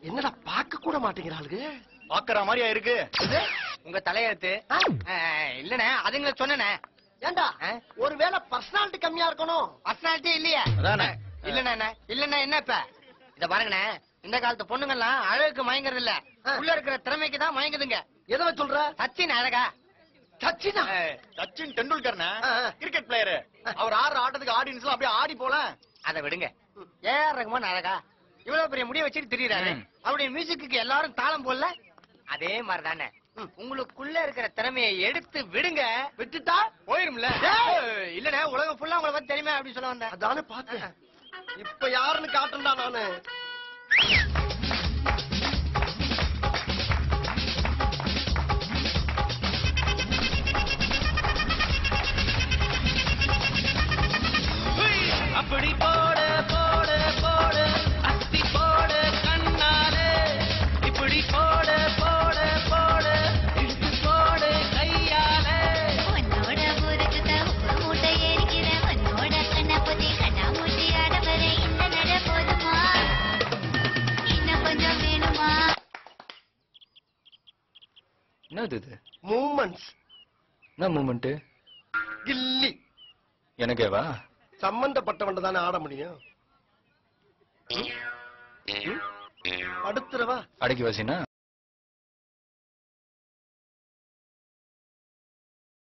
என்னடா பாக்க கூட மாட்டேங்கிறாளுங்க. பாக்குற மாதிரியா இருக்கு உங்க தலையெழுத்து. இல்லண்ணே அதுங்களை சொன்னனே. ஏண்டா ஒருவேளை பர்சனாலிட்டி கம்மியா இருக்கணும். பர்சனாலிட்டி இல்லையா? இல்லண்ணே இல்லண்ணே என்ன இப்ப இத பாருங்கண்ணே, இந்த காலத்து பொண்ணுங்கெல்லாம் அழகுக்கு மயங்குறது இல்ல, உள்ள இருக்கிற திறமைக்கு தான் மயங்குதுங்க. எதை சொல்ற? சச்சின் அழகா? சச்சினா? சச்சின் டெண்டுல்கர்னா கிரிக்கெட் பிளேயர். அவர் ஆடுற ஆட்டத்துக்கு ஆடியன்ஸ் எல்லாம் அப்படியே ஆடி போல. அதை விடுங்க. ஏஆர் ரஹ்மான் அழகா? இவ்வளவு பெரிய முடிய வச்சுட்டு திரியறாரு, அவருடைய மியூசிக்கு எல்லாரும் தாளம் போடல. அதே மாதிரிதானே உங்களுக்குள்ள இருக்கிற திறமையை எடுத்து விடுங்க. விட்டுட்டா போயிரும்ல. இல்லண்ணே உலகம் ஃபுல்லா உங்களை பத்தி தெரியுமா அப்படின்னு சொல்ல வந்தேன். அதானே பார்த்தேன். இப்ப யாருன்னு காட்டுறா நானு. அப்படி போட போட போட அத்தி போட கண்ணாலே, இப்படி போட போட போட இழுத்து போட கையாலே. உன்னோட ஊருக்கு உப்பு மூட்டை ஏறிக்கிற, உன்னோட கண்ணா பொத்தி கண்ணா மூட்டி ஆடவர இந்த நட போதுமா, இன்னும் கொஞ்சம் வேணுமா? என்னது இது? மூமெண்ட்ஸ். என்ன மூமெண்ட்? கில்லி. எனக்கேவா? சம்பந்தப்பட்டவன் தானே ஆட முடியும். அடுத்துறவா அடக்கி வாசினா